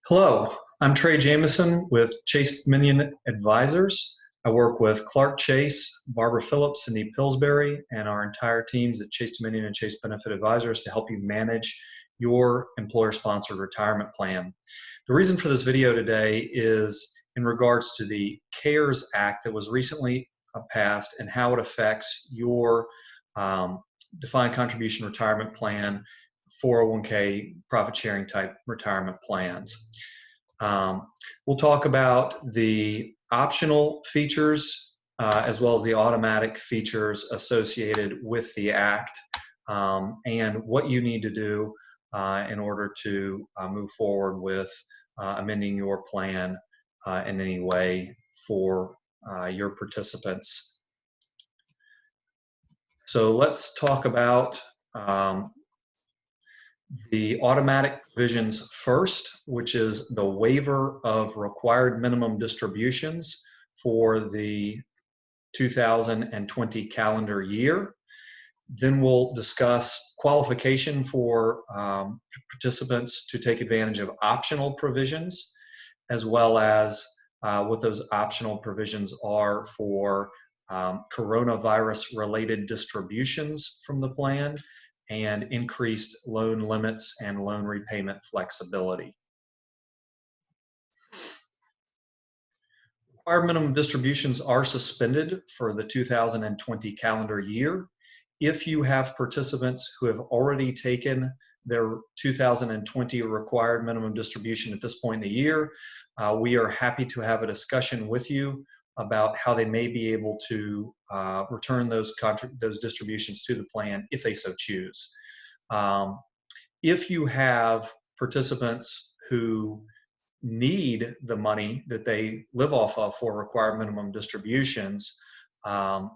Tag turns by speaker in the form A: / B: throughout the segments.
A: Hello, I'm Trey Jameson with Chase Dominion Advisors. I work with Clark Chase, Barbara Phillips, Cindy Pillsbury, and our entire teams at Chase Dominion and Chase Benefit Advisors to help you manage your employer-sponsored retirement plan. The reason for this video today is in regards to the CARES Act that was recently passed and how it affects your defined contribution retirement plan, 401k, profit sharing type retirement plans. We'll talk about the optional features as well as the automatic features associated with the Act and what you need to do in order to move forward with amending your plan in any way for your participants. So let's talk about the automatic provisions first, which is the waiver of required minimum distributions for the 2020 calendar year. Then we'll discuss qualification for participants to take advantage of optional provisions, as well as what those optional provisions are for coronavirus-related distributions from the plan and increased loan limits and loan repayment flexibility. Required minimum distributions are suspended for the 2020 calendar year. If you have participants who have already taken their 2020 required minimum distribution at this point in the year, we are happy to have a discussion with you about how they may be able to return those distributions to the plan if they so choose. If you have participants who need the money that they live off of for required minimum distributions,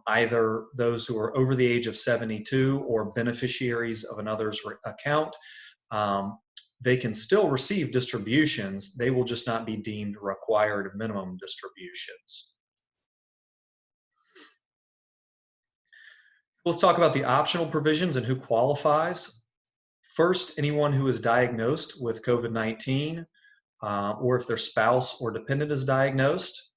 A: either those who are over the age of 72 or beneficiaries of another's account, they can still receive distributions. They will just not be deemed required minimum distributions. Let's talk about the optional provisions and who qualifies. First, anyone who is diagnosed with COVID-19 or if their spouse or dependent is diagnosed.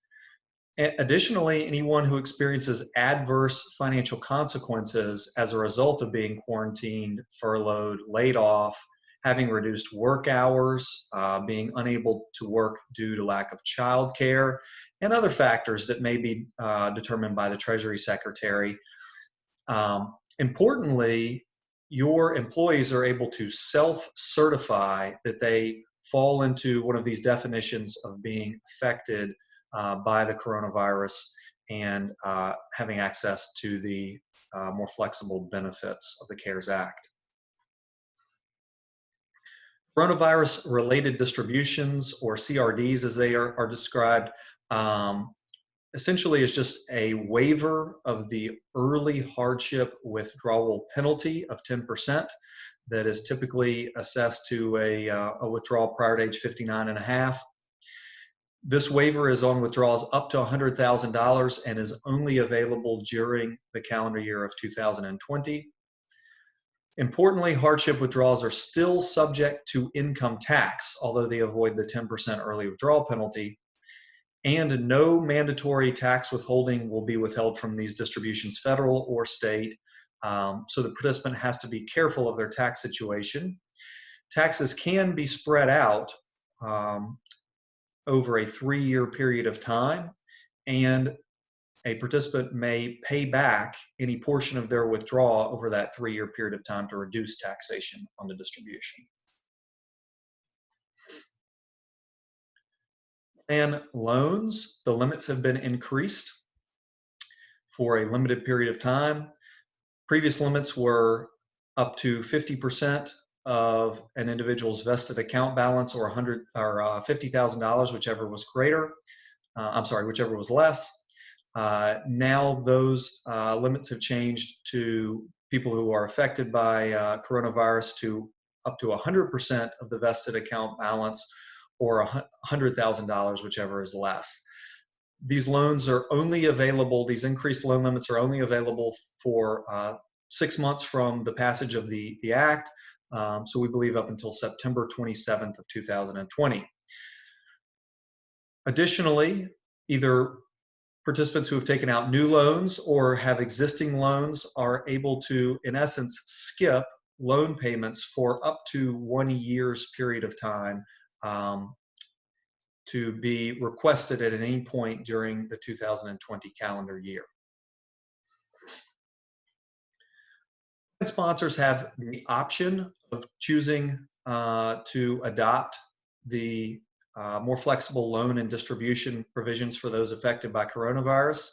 A: Additionally, anyone who experiences adverse financial consequences as a result of being quarantined, furloughed, laid off, having reduced work hours, being unable to work due to lack of child care, and other factors that may be determined by the Treasury Secretary. Importantly, your employees are able to self-certify that they fall into one of these definitions of being affected by the coronavirus and having access to the more flexible benefits of the CARES Act. Coronavirus-related distributions, or CRDs as they are described, essentially is just a waiver of the early hardship withdrawal penalty of 10% that is typically assessed to a withdrawal prior to age 59 and a half. This waiver is on withdrawals up to $100,000 and is only available during the calendar year of 2020. Importantly, hardship withdrawals are still subject to income tax, although they avoid the 10% early withdrawal penalty. And no mandatory tax withholding will be withheld from these distributions, federal or state. So the participant has to be careful of their tax situation. Taxes can be spread out over a 3-year period of time, and a participant may pay back any portion of their withdrawal over that 3-year period of time to reduce taxation on the distribution. Plan loans, the limits have been increased for a limited period of time. Previous limits were up to 50% of an individual's vested account balance, or $50,000, whichever was greater. Whichever was less. Now those limits have changed to people who are affected by coronavirus to up to 100% of the vested account balance, or $100,000, whichever is less. These loans are only available, these increased loan limits are only available for 6 months from the passage of the Act. So we believe up until September 27th of 2020. Additionally, either participants who have taken out new loans or have existing loans are able to, in essence, skip loan payments for up to 1 year's period of time, to be requested at any point during the 2020 calendar year. Sponsors have the option of choosing to adopt the more flexible loan and distribution provisions for those affected by coronavirus.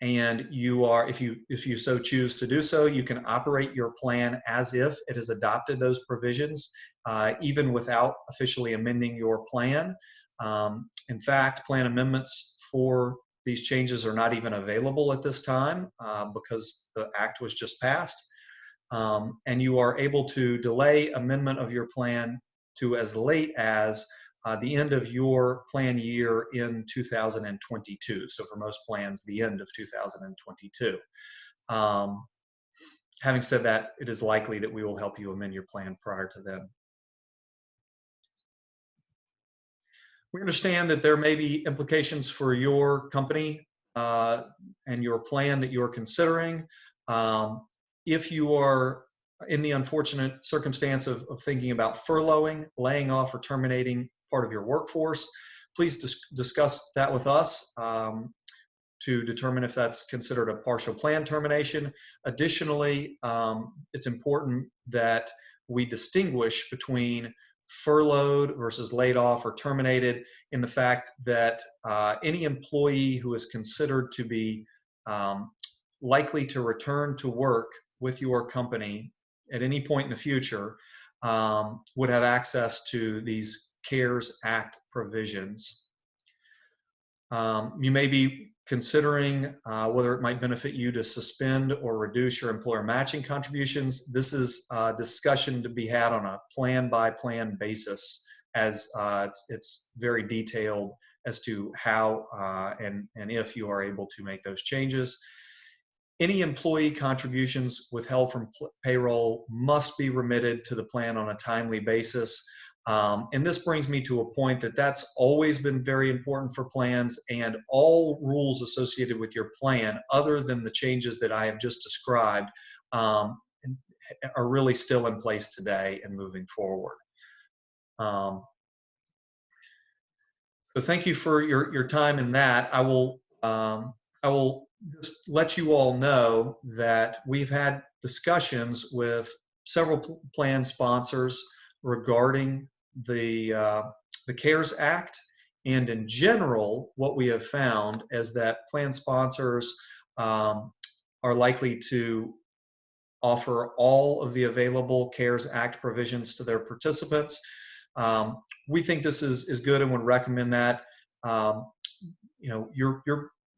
A: And you are, if you so choose to do so, you can operate your plan as if it has adopted those provisions, even without officially amending your plan. In fact, plan amendments for these changes are not even available at this time because the act was just passed. And you are able to delay amendment of your plan to as late as the end of your plan year in 2022. So for most plans, the end of 2022. Having said that, it is likely that we will help you amend your plan prior to then. We understand that there may be implications for your company and your plan that you're considering. If you are in the unfortunate circumstance of thinking about furloughing, laying off, or terminating part of your workforce, please discuss that with us to determine if that's considered a partial plan termination. Additionally, it's important that we distinguish between furloughed versus laid off or terminated in the fact that any employee who is considered to be likely to return to work with your company at any point in the future would have access to these CARES Act provisions. You may be considering whether it might benefit you to suspend or reduce your employer matching contributions. This is a discussion to be had on a plan-by-plan basis, as it's very detailed as to how and if you are able to make those changes. Any employee contributions withheld from payroll must be remitted to the plan on a timely basis. And this brings me to a point that's always been very important for plans, and all rules associated with your plan, other than the changes that I have just described, are really still in place today and moving forward. So thank you for your time in that. I will just let you all know that we've had discussions with several plan sponsors regarding the CARES Act, and in general, what we have found is that plan sponsors are likely to offer all of the available CARES Act provisions to their participants. We think this is good and would recommend that.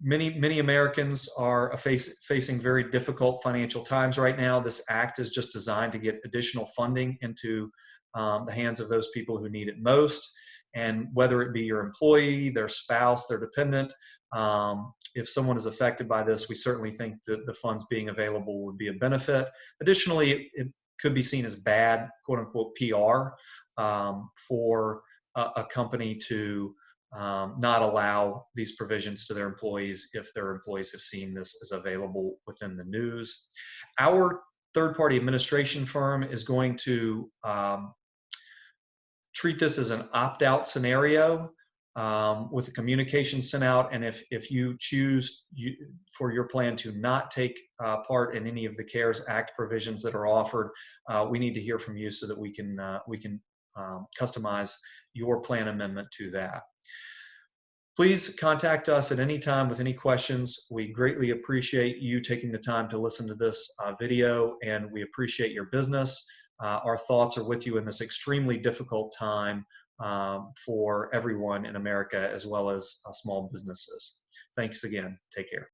A: Many Americans are facing very difficult financial times right now. This act is just designed to get additional funding into the hands of those people who need it most. And whether it be your employee, their spouse, their dependent, if someone is affected by this, we certainly think that the funds being available would be a benefit. Additionally, it could be seen as bad, quote unquote, PR for a company to not allow these provisions to their employees if their employees have seen this as available within the news. Our third-party administration firm is going to treat this as an opt-out scenario with a communication sent out, and if you choose for your plan to not take part in any of the CARES Act provisions that are offered, we need to hear from you so that we can customize your plan amendment to that. Please contact us at any time with any questions. We greatly appreciate you taking the time to listen to this video, and we appreciate your business. Our thoughts are with you in this extremely difficult time for everyone in America, as well as small businesses. Thanks again. Take care.